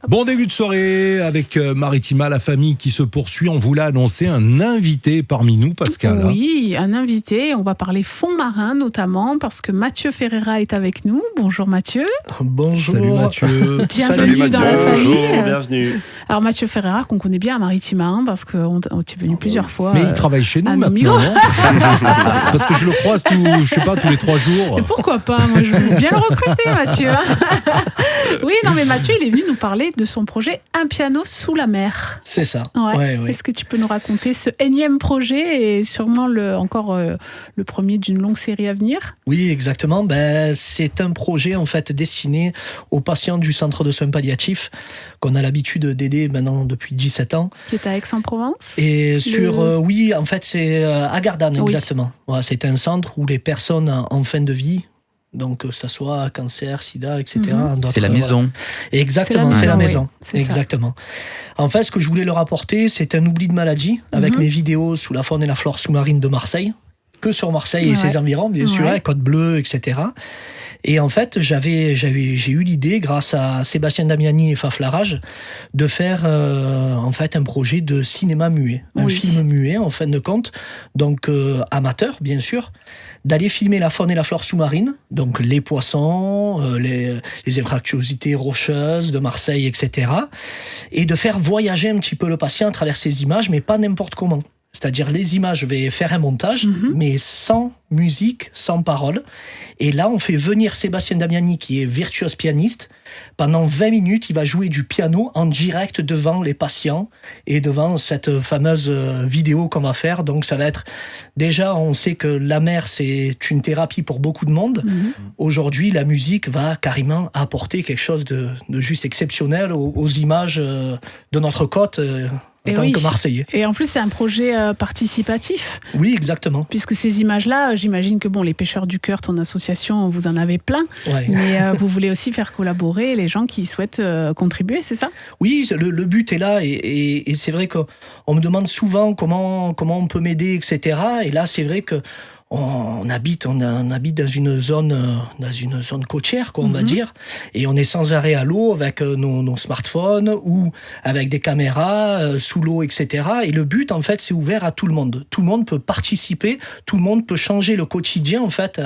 Bon début de soirée avec Maritima, la famille qui se poursuit. On vous l'a annoncé, un invité parmi nous, Pascal. Oui, un invité. On va parler fonds marins notamment parce que Mathieu Ferreira est avec nous. Bonjour Mathieu. Bonjour. Salut Mathieu. Bienvenue dans la famille. Bonjour, bienvenue. Alors Mathieu Ferreira, qu'on connaît bien à Maritima, parce qu'on est venu plusieurs fois. Mais il travaille chez nous à nos maintenant. micros. Parce que je le croise tous les 3 jours. Et pourquoi pas? Moi, je veux bien le recruter, Mathieu. Oui, non, mais Mathieu, il est venu nous parler de son projet Un piano sous la mer. C'est ça. Ouais. Ouais. Est-ce que tu peux nous raconter ce énième projet et sûrement le premier d'une longue série à venir? Oui, exactement. C'est un projet en fait destiné aux patients du centre de soins palliatifs qu'on a l'habitude d'aider maintenant depuis 17 ans. Qui est à Aix-en-Provence? Et oui, en fait, c'est à Gardanne, exactement. Ouais, c'est un centre où les personnes en fin de vie, donc que ça soit cancer, sida, etc. C'est la maison. Exactement, c'est la maison. Oui, c'est exactement. En fait, ce que je voulais leur apporter, c'est un oubli de maladie avec mes vidéos sous la faune et la flore sous-marine de Marseille, que sur Marseille et ses environs, bien sûr, Côte Bleue, etc. Et en fait, j'ai eu l'idée, grâce à Sébastien Damiani et Faf Larage, de faire en fait un projet de cinéma muet, un film muet en fin de compte, donc amateur bien sûr, d'aller filmer la faune et la flore sous-marine, donc les poissons, les anfractuosités rocheuses de Marseille, etc. Et de faire voyager un petit peu le patient à travers ces images, mais pas n'importe comment. C'est-à-dire les images, je vais faire un montage, mais sans musique, sans parole. Et là, on fait venir Sébastien Damiani, qui est virtuose pianiste. Pendant 20 minutes, il va jouer du piano en direct devant les patients et devant cette fameuse vidéo qu'on va faire. Donc ça va être... Déjà, on sait que la mer, c'est une thérapie pour beaucoup de monde. Aujourd'hui, la musique va carrément apporter quelque chose de juste exceptionnel aux images de notre côte. En tant que Marseillais. Et en plus, c'est un projet participatif. Oui, exactement. Puisque ces images-là, j'imagine que les Pêcheurs du Cœur, ton association, vous en avez plein. Ouais. Mais vous voulez aussi faire collaborer les gens qui souhaitent contribuer, c'est ça? Oui, le but est là. Et c'est vrai qu'on me demande souvent comment on peut m'aider, etc. Et là, c'est vrai que on habite dans une zone côtière, quoi, on va dire, et on est sans arrêt à l'eau avec nos smartphones ou avec des caméras sous l'eau, etc. Et le but, en fait, c'est ouvert à tout le monde. Tout le monde peut participer, tout le monde peut changer le quotidien, en fait,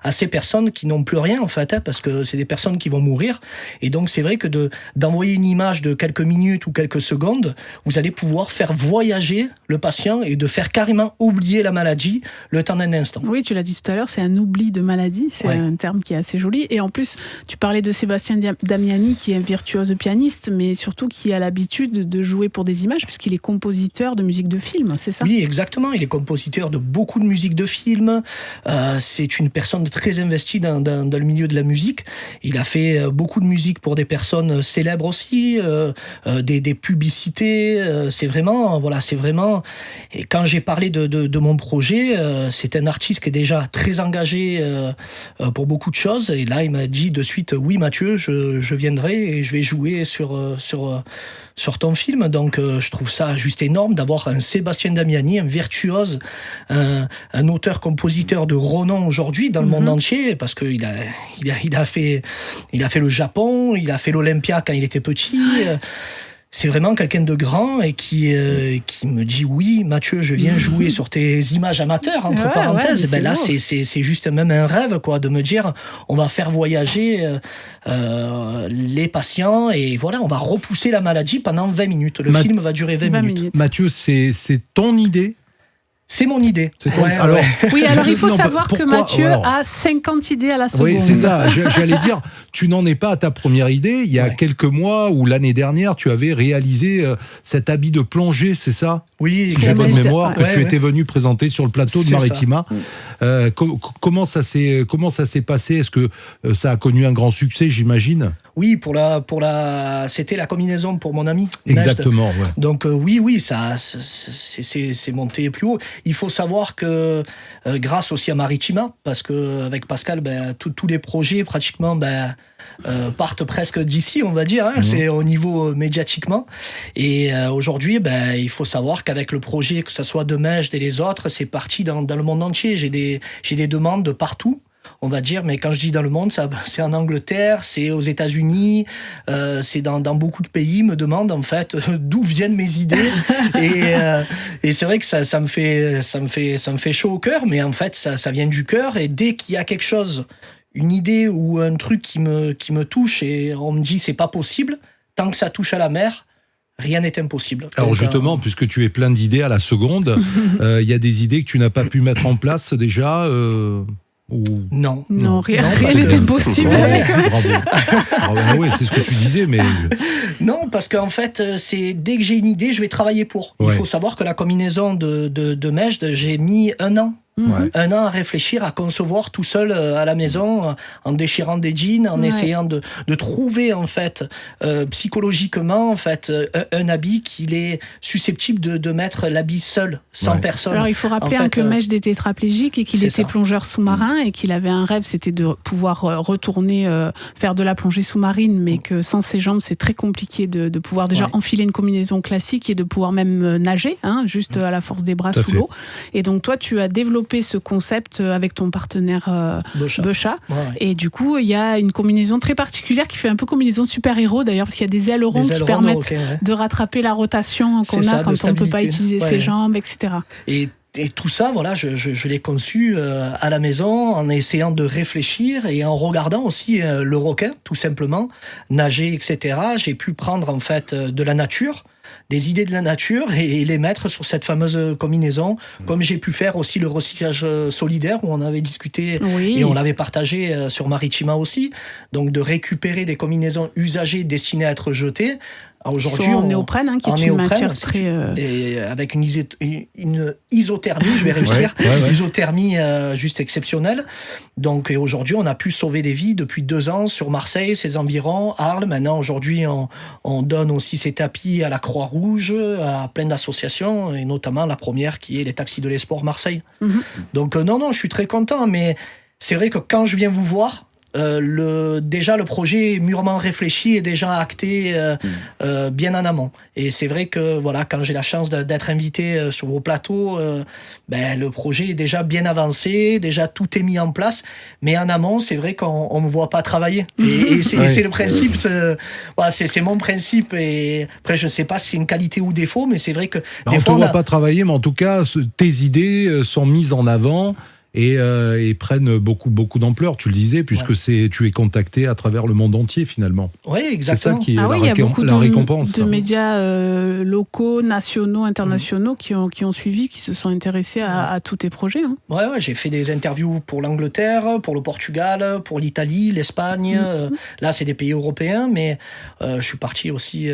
à ces personnes qui n'ont plus rien, en fait, parce que c'est des personnes qui vont mourir. Et donc, c'est vrai que d'envoyer une image de quelques minutes ou quelques secondes, vous allez pouvoir faire voyager le patient et de faire carrément oublier la maladie le temps d'un instant. Oui, tu l'as dit tout à l'heure, c'est un oubli de maladie, c'est un terme qui est assez joli. Et en plus, tu parlais de Sébastien Damiani, qui est un virtuose pianiste, mais surtout qui a l'habitude de jouer pour des images, puisqu'il est compositeur de musique de film, c'est ça? Oui, exactement, il est compositeur de beaucoup de musique de film. C'est une personne très investie dans le milieu de la musique. Il a fait beaucoup de musique pour des personnes célèbres aussi, des publicités. C'est vraiment... Et quand j'ai parlé de mon projet, c'est un artiste qui est déjà très engagé pour beaucoup de choses. Et là, il m'a dit de suite, oui Mathieu, je viendrai et je vais jouer sur ton film. Donc, je trouve ça juste énorme d'avoir un Sébastien Damiani, un virtuose, un auteur-compositeur de renom aujourd'hui dans le monde entier, parce qu'il a fait le Japon, il a fait l'Olympia quand il était petit. C'est vraiment quelqu'un de grand et qui me dit oui Mathieu, je viens jouer sur tes images amateurs entre parenthèses. Là c'est juste même un rêve, quoi, de me dire on va faire voyager les patients et voilà, on va repousser la maladie pendant 20 minutes. Le film va durer 20 minutes. Mathieu, c'est ton idée? C'est mon idée. Oui, alors il faut savoir que Mathieu a 50 idées à la seconde. Oui, c'est ça. J'allais dire, tu n'en es pas à ta première idée. Il y a quelques mois ou l'année dernière, tu avais réalisé cet habit de plongée, c'est ça? Oui, j'ai bonne mémoire, que tu étais venu présenter sur le plateau de Maritima. Comment ça s'est passé? Est-ce que ça a connu un grand succès, j'imagine? Oui, c'était la combinaison pour mon ami. Exactement. Ouais. Donc oui, ça, c'est monté plus haut. Il faut savoir que grâce aussi à Maritima, parce que avec Pascal, tous les projets pratiquement partent presque d'ici, on va dire. C'est au niveau médiatiquement. Et aujourd'hui, il faut savoir qu'avec le projet, que ce soit de Majd et les autres, c'est parti dans le monde entier. J'ai des demandes de partout. on va dire, mais quand je dis dans le monde, c'est en Angleterre, c'est aux États-Unis, c'est dans beaucoup de pays, me demandent en fait d'où viennent mes idées. Et c'est vrai que ça me fait chaud au cœur, mais en fait ça vient du cœur. Et dès qu'il y a quelque chose, une idée ou un truc qui me touche et on me dit c'est pas possible, tant que ça touche à la mer, rien n'est impossible. Alors justement, puisque tu es plein d'idées à la seconde, il y a des idées que tu n'as pas pu mettre en place déjà ou... Non, rien n'était possible avec Mathieu. Oui, c'est ce que tu disais, mais... Non, parce qu'en fait, c'est dès que j'ai une idée, je vais travailler pour. Il faut savoir que la combinaison de mèches, j'ai mis 1 an. Un an à réfléchir, à concevoir tout seul à la maison, en déchirant des jeans, en essayant de trouver en fait psychologiquement en fait un habit qu'il est susceptible de mettre l'habit seul, sans personne. Alors il faut rappeler que Mèche est tétraplégique et qu'il était plongeur sous-marin et qu'il avait un rêve, c'était de pouvoir retourner faire de la plongée sous-marine, mais que sans ses jambes c'est très compliqué de pouvoir déjà enfiler une combinaison classique et de pouvoir même nager, juste à la force des bras sous l'eau. Et donc toi tu as développé ce concept avec ton partenaire Beuchat. Et du coup, il y a une combinaison très particulière qui fait un peu combinaison super-héros d'ailleurs, parce qu'il y a des ailerons qui permettent de rattraper la rotation qu'on a quand on ne peut pas utiliser ses jambes, etc. Et tout ça, voilà, je l'ai conçu à la maison en essayant de réfléchir et en regardant aussi le requin, tout simplement, nager, etc. J'ai pu prendre en fait de la nature, des idées de la nature et les mettre sur cette fameuse combinaison, comme j'ai pu faire aussi le recyclage solidaire où on avait discuté et on l'avait partagé sur Maritima aussi, donc de récupérer des combinaisons usagées destinées à être jetées. Aujourd'hui, en néoprène, qui est une matière très... Et avec une isothermie, je vais réussir, isothermie juste exceptionnelle. Donc aujourd'hui, on a pu sauver des vies depuis 2 ans sur Marseille, ses environs, Arles. Maintenant, aujourd'hui, on donne aussi ces tapis à la Croix-Rouge, à plein d'associations, et notamment la première qui est les Taxis de l'Espoir Marseille. Donc non, je suis très content, mais c'est vrai que quand je viens vous voir, déjà le projet est mûrement réfléchi et déjà acté bien en amont. Et c'est vrai que voilà, quand j'ai la chance d'être invité sur vos plateaux, le projet est déjà bien avancé, déjà tout est mis en place. Mais en amont, c'est vrai qu'on ne me voit pas travailler. Et c'est le principe, c'est mon principe. Et après, je ne sais pas si c'est une qualité ou défaut, mais c'est vrai que... On ne te voit pas travailler, mais en tout cas, tes idées sont mises en avant. Et prennent beaucoup d'ampleur, tu le disais, puisque tu es contacté à travers le monde entier finalement. Oui, exactement. C'est ça qui est il y a beaucoup la récompense. De médias locaux, nationaux, internationaux qui ont suivi, qui se sont intéressés à tous tes projets. Ouais, j'ai fait des interviews pour l'Angleterre, pour le Portugal, pour l'Italie, l'Espagne. Là, c'est des pays européens, mais je suis parti aussi.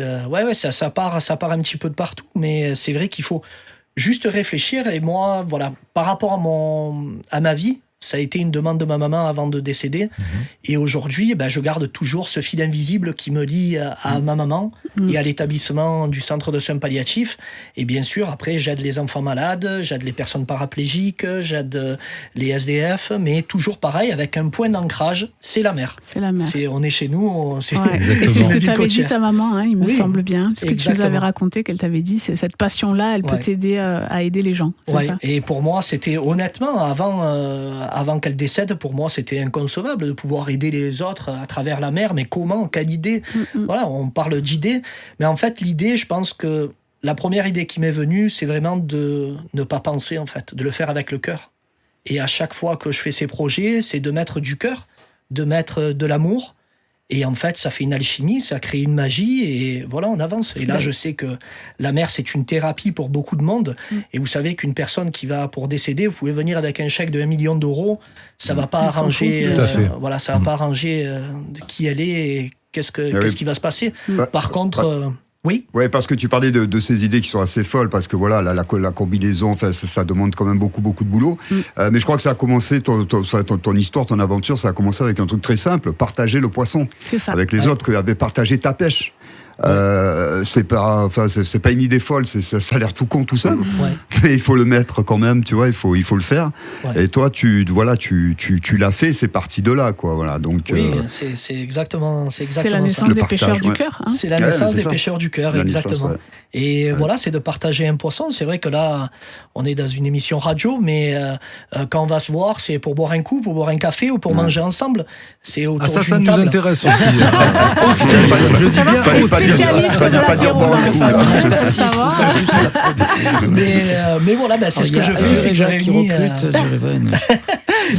Ça part un petit peu de partout, mais c'est vrai qu'il faut juste réfléchir. Et moi, voilà, par rapport à ma vie, ça a été une demande de ma maman avant de décéder. Et aujourd'hui, je garde toujours ce fil invisible qui me lie à ma maman et à l'établissement du centre de soins palliatifs. Et bien sûr, après, j'aide les enfants malades, j'aide les personnes paraplégiques, j'aide les SDF, mais toujours pareil, avec un point d'ancrage, c'est la mer. C'est la mer. On est chez nous. Et c'est ce que tu avais dit ta maman, il me semble bien, parce que tu nous avais raconté qu'elle t'avait dit, cette passion-là, elle peut t'aider à aider les gens. Ça. Et pour moi, c'était honnêtement, avant qu'elle décède, pour moi, c'était inconcevable de pouvoir aider les autres à travers la mer. Mais comment? Quelle idée? Voilà, on parle d'idées. Mais en fait, l'idée, je pense que la première idée qui m'est venue, c'est vraiment de ne pas penser, en fait, de le faire avec le cœur. Et à chaque fois que je fais ces projets, c'est de mettre du cœur, de mettre de l'amour. Et en fait, ça fait une alchimie, ça crée une magie, et voilà, on avance. Et là, je sais que la mer, c'est une thérapie pour beaucoup de monde. Et vous savez qu'une personne qui va pour décéder, vous pouvez venir avec un chèque de 1 million d'euros, ça va pas arranger, ça va pas arranger qui elle est et qu'est-ce qui va se passer. Par contre... Oui, parce que tu parlais de ces idées qui sont assez folles, parce que voilà, la combinaison, ça demande quand même beaucoup de boulot. Mais je crois que ça a commencé, ton histoire, ton aventure, ça a commencé avec un truc très simple, partager le poisson avec les autres, que avait partagé ta pêche. c'est pas une idée folle, ça a l'air tout con tout seul, mais il faut le mettre quand même, tu vois, il faut le faire. Et toi, tu l'as fait, c'est parti de là, quoi. Voilà, donc. Oui, c'est exactement c'est la naissance des pêcheurs du cœur. Hein. C'est la naissance des pêcheurs du cœur, exactement. Et voilà, c'est de partager un poisson. C'est vrai que là, on est dans une émission radio, mais quand on va se voir, c'est pour boire un coup, pour boire un café ou pour manger ensemble. C'est autour d'une table. Ça nous intéresse aussi. Je dis bien, pas dire boire un coup. Ça va. Mais voilà, c'est ce que je fais, c'est que je réunis.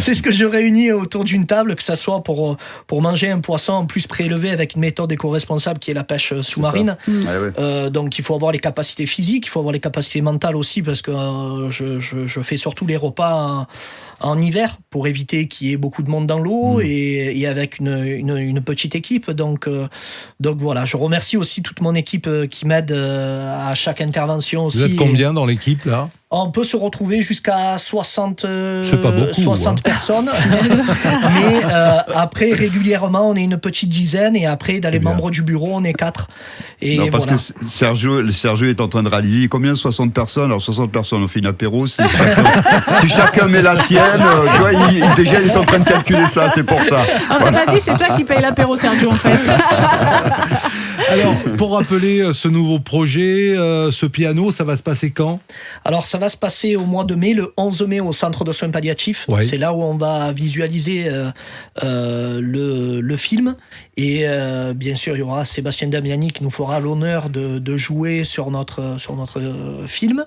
C'est ce que je réunis autour d'une table, que ça soit pour manger un poisson plus prélevé avec une méthode éco-responsable qui est la pêche sous-marine. Donc il faut avoir les capacités physiques, il faut avoir les capacités mentales aussi, parce que je fais surtout les repas en hiver pour éviter qu'il y ait beaucoup de monde dans l'eau et avec une petite équipe. Donc voilà, je remercie aussi toute mon équipe qui m'aide à chaque intervention aussi. Vous êtes combien dans l'équipe là ? On peut se retrouver jusqu'à 60 personnes. Mais après, régulièrement, on est une petite dizaine. Et après, dans les membres du bureau, on est 4. Et non, parce que Sergio est en train de réaliser combien 60 personnes. Alors 60 personnes, on fait une apéro. Si chacun met la sienne, tu vois, déjà, il est en train de calculer ça. C'est pour ça. On t'a dit, c'est toi qui paye l'apéro, Sergio, en fait. Alors, pour rappeler ce nouveau projet, ce piano, ça va se passer quand ? Alors, ça va se passer au mois de mai, le 11 mai, au centre de soins palliatifs. Ouais. C'est là où on va visualiser le film. Et bien sûr, il y aura Sébastien Damiani qui nous fera l'honneur de jouer sur notre film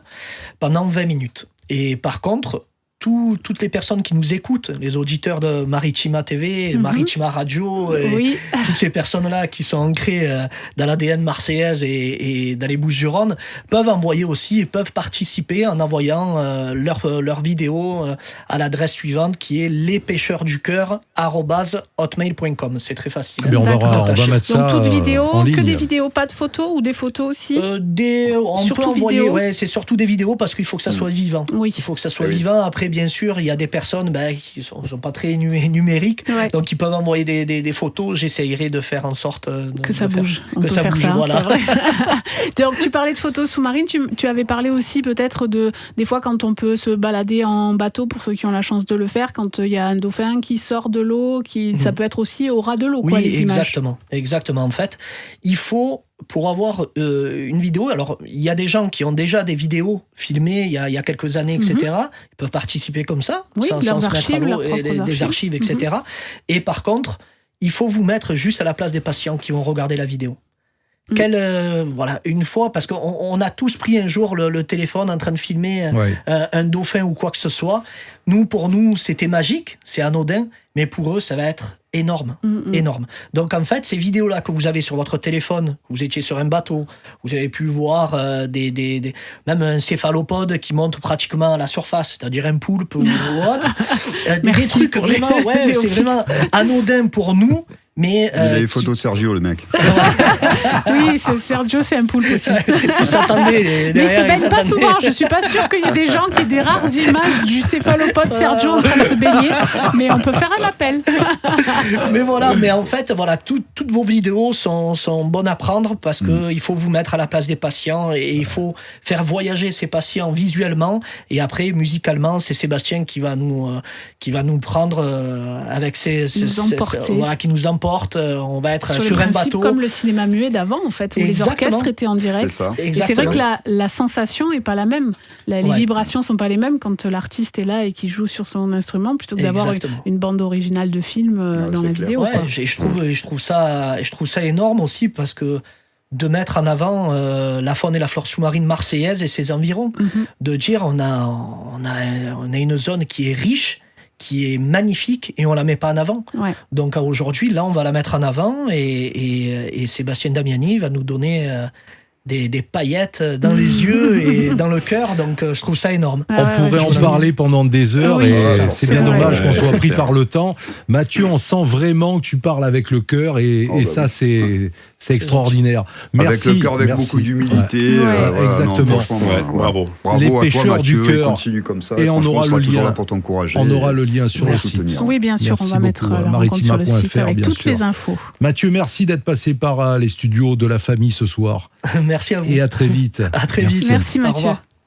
pendant 20 minutes. Et par contre, toutes les personnes qui nous écoutent, les auditeurs de Maritima TV, Maritima Radio, et toutes ces personnes-là qui sont ancrées dans l'ADN marseillaise et dans les Bouches-du-Rhône, peuvent envoyer aussi et peuvent participer en envoyant leur vidéo à l'adresse suivante qui est lespêcheursducoeur@hotmail.com. C'est très facile. On va mettre ça. Donc toute vidéo, en ligne. que des vidéos, pas de photos ou des photos aussi on peut envoyer, c'est surtout des vidéos parce qu'il faut que ça soit vivant. Oui. Il faut que ça soit vivant. Après, bien sûr, il y a des personnes qui sont pas très numériques, donc ils peuvent envoyer des photos. J'essayerai de faire en sorte que ça bouge. Que ça bouge, voilà. Donc, tu parlais de photos sous-marines. Tu avais parlé aussi peut-être des fois quand on peut se balader en bateau, pour ceux qui ont la chance de le faire, quand il y a un dauphin qui sort de l'eau, ça peut être aussi au ras de l'eau, quoi, les images. Exactement. En fait, il faut... Pour avoir une vidéo, alors il y a des gens qui ont déjà des vidéos filmées il y a quelques années, etc. Ils peuvent participer comme ça, sans se mettre à l'eau, des archives, etc. Et par contre, il faut vous mettre juste à la place des patients qui vont regarder la vidéo. Une fois, parce qu'on a tous pris un jour le téléphone en train de filmer un dauphin ou quoi que ce soit. Pour nous, c'était magique, c'est anodin, mais pour eux, ça va être énorme. Donc en fait, ces vidéos-là que vous avez sur votre téléphone, vous étiez sur un bateau, vous avez pu voir même un céphalopode qui monte pratiquement à la surface, c'est-à-dire un poulpe ou autre. Des trucs vraiment, c'est vraiment anodin pour nous. Mais il a les photos de Sergio, le mec. Oui, Sergio, c'est un poulpe aussi. Ils s'attendaient. Mais il se baigne pas souvent. Je suis pas sûre qu'il y ait des gens qui aient des rares images du céphalopode Sergio en train de se baigner. Mais on peut faire un appel. Mais en fait, toutes vos vidéos sont bonnes à prendre parce qu'il faut vous mettre à la place des patients et il faut faire voyager ces patients visuellement. Et après, musicalement, c'est Sébastien qui va nous prendre avec qui nous emporte. On va être sur un bateau. Comme le cinéma muet d'avant, en fait, où les orchestres étaient en direct. Et c'est vrai que la sensation n'est pas la même. Les vibrations ne sont pas les mêmes quand l'artiste est là et qu'il joue sur son instrument, plutôt que d'avoir une bande originale de film dans la vidéo. Je trouve ça énorme aussi parce que de mettre en avant la faune et la flore sous-marine marseillaise et ses environs. De dire on a une zone qui est riche, qui est magnifique et on la met pas en avant. Donc aujourd'hui, là, on va la mettre en avant et Sébastien Damiani va nous donner des paillettes dans les yeux et dans le cœur, donc je trouve ça énorme. On pourrait en parler pendant des heures, et c'est bien dommage qu'on soit pris par le temps. Mathieu, on sent vraiment que tu parles avec le cœur, et ça c'est extraordinaire. Merci. Avec le cœur, avec beaucoup d'humilité. Exactement. Bravo. Les Bravo à pêcheurs toi, Mathieu, du cœur. Et continue comme ça. Et on aura le lien pour t'encourager. On aura le lien sur le site. Oui, bien sûr, on va mettre la rencontre sur le site avec toutes les infos. Mathieu, merci d'être passé par les studios de La Famille ce soir. Merci à vous. Et à très vite. À très vite. Merci Mathieu.